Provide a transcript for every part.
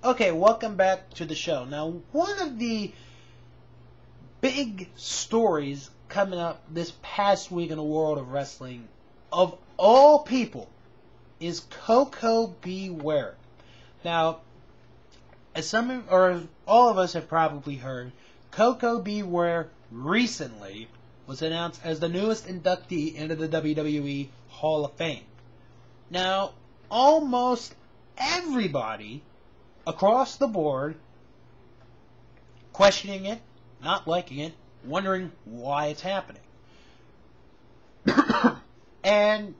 Okay, welcome back to the show. Now, one of the big stories coming up this past week in the world of wrestling, of all people, is Koko B. Ware. Now, as all of us have probably heard, Koko B. Ware recently was announced as the newest inductee into the WWE Hall of Fame. Now, almost everybody across the board questioning it, not liking it, wondering why it's happening. And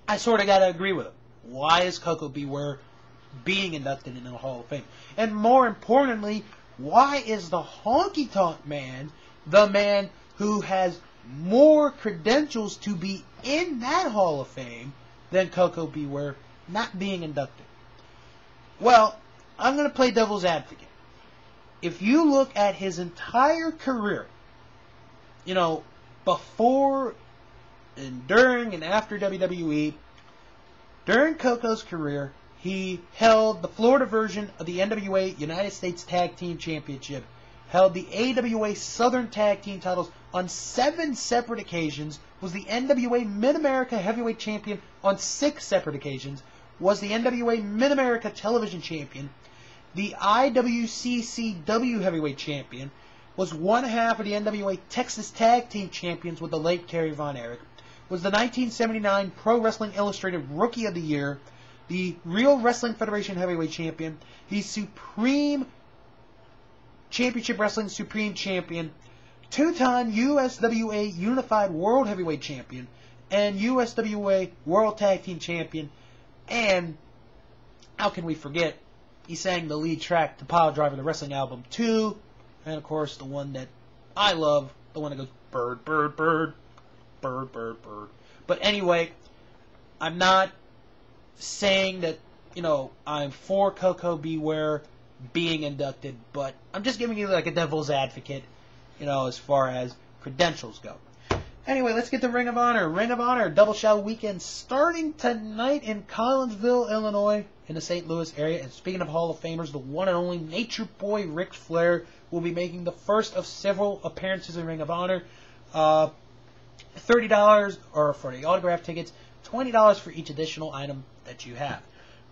I sort of got to agree with him. Why is Koko B. Ware being inducted into the Hall of Fame? And more importantly, why is the Honky Tonk Man the man who has more credentials to be in that Hall of Fame than Koko B. Ware not being inducted? Well, I'm going to play devil's advocate. If you look at his entire career, before and during and after WWE, during Koko's career, he held the Florida version of the NWA United States Tag Team Championship, held the AWA Southern Tag Team titles on 7 separate occasions, was the NWA Mid-America Heavyweight Champion on 6 separate occasions, was the NWA Mid-America Television Champion, the IWCCW Heavyweight Champion, was one half of the NWA Texas Tag Team Champions with the late Kerry Von Erich, was the 1979 Pro Wrestling Illustrated Rookie of the Year, the Real Wrestling Federation Heavyweight Champion, the Supreme Championship Wrestling Supreme Champion, 2-time USWA Unified World Heavyweight Champion, and USWA World Tag Team Champion, and how can we forget, he sang the lead track to Pile Driver, the wrestling album 2, and of course the one that I love, the one that goes bird, bird, bird, bird, bird, bird. But anyway, I'm not saying that, I'm for Koko B. Ware being inducted, but I'm just giving you like a devil's advocate, as far as credentials go. Anyway, let's get to Ring of Honor. Ring of Honor Double Shot Weekend starting tonight in Collinsville, Illinois, in the St. Louis area. And speaking of Hall of Famers, the one and only Nature Boy Ric Flair will be making the first of several appearances in Ring of Honor. $30 or for the autograph tickets, $20 for each additional item that you have.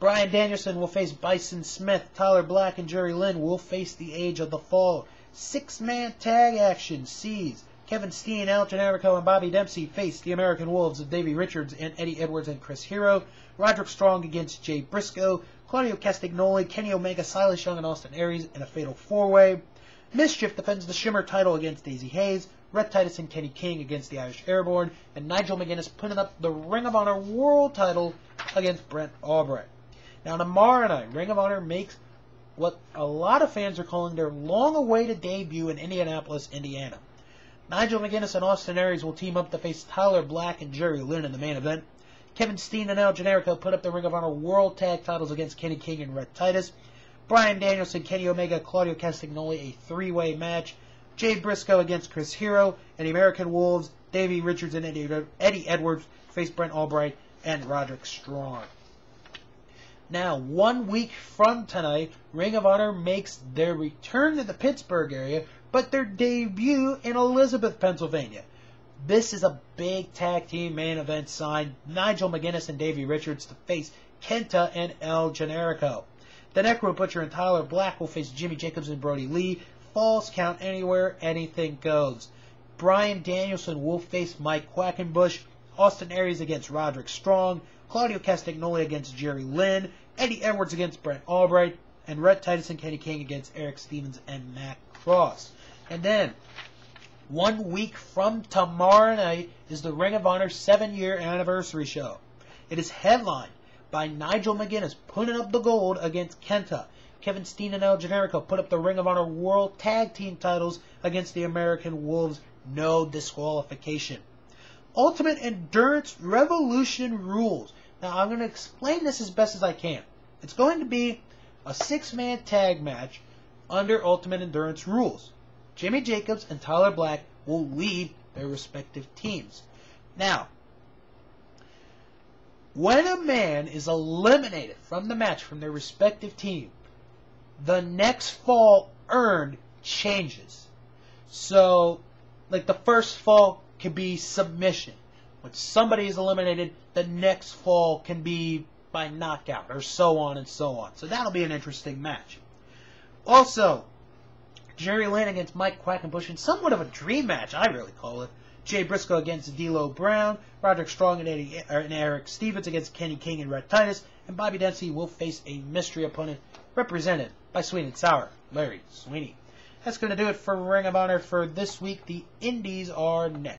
Bryan Danielson will face Bison Smith. Tyler Black and Jerry Lynn will face the Age of the Fall. 6-man tag action sees Kevin Steen, Al Generico, and Bobby Dempsey face the American Wolves of Davey Richards and Eddie Edwards and Chris Hero. Roderick Strong against Jay Briscoe. Claudio Castagnoli, Kenny Omega, Silas Young, and Austin Aries in a fatal 4-way. Mischief defends the Shimmer title against Daisy Hayes. Rhett Titus and Kenny King against the Irish Airborne. And Nigel McGuinness putting up the Ring of Honor World title against Brent Albright. Now tomorrow night, Ring of Honor makes what a lot of fans are calling their long-awaited debut in Indianapolis, Indiana. Nigel McGuinness and Austin Aries will team up to face Tyler Black and Jerry Lynn in the main event. Kevin Steen and Al Generico put up the Ring of Honor World Tag titles against Kenny King and Rhett Titus. Bryan Danielson, Kenny Omega, Claudio Castagnoli, a 3-way match. Jay Briscoe against Chris Hero, and the American Wolves, Davey Richards and Eddie Edwards face Brent Albright and Roderick Strong. Now, 1 week from tonight, Ring of Honor makes their return to the Pittsburgh area, but their debut in Elizabeth, Pennsylvania. This is a big tag team main event signed Nigel McGuinness and Davey Richards to face Kenta and El Generico. The Necro Butcher and Tyler Black will face Jimmy Jacobs and Brody Lee. Falls count anywhere, anything goes. Bryan Danielson will face Mike Quackenbush. Austin Aries against Roderick Strong. Claudio Castagnoli against Jerry Lynn. Eddie Edwards against Brent Albright. And Rhett Titus and Kenny King against Eric Stevens and Matt Cross. And then, 1 week from tomorrow night is the Ring of Honor 7-year anniversary show. It is headlined by Nigel McGuinness putting up the gold against Kenta. Kevin Steen and El Generico put up the Ring of Honor World Tag Team titles against the American Wolves. No disqualification. Ultimate Endurance Revolution rules. Now, I'm going to explain this as best as I can. It's going to be a 6-man tag match under Ultimate Endurance rules. Jimmy Jacobs and Tyler Black will lead their respective teams. Now, when a man is eliminated from the match from their respective team, the next fall earned changes. So, like the first fall can be submission. When somebody is eliminated, the next fall can be by knockout, or so on and so on. So that'll be an interesting match. Also, Jerry Lynn against Mike Quackenbush in somewhat of a dream match, I really call it. Jay Briscoe against D'Lo Brown, Roderick Strong and Eric Stevens against Kenny King and Rhett Titus, and Bobby Dempsey will face a mystery opponent represented by Sweet and Sour, Larry Sweeney. That's going to do it for Ring of Honor for this week. The Indies are next.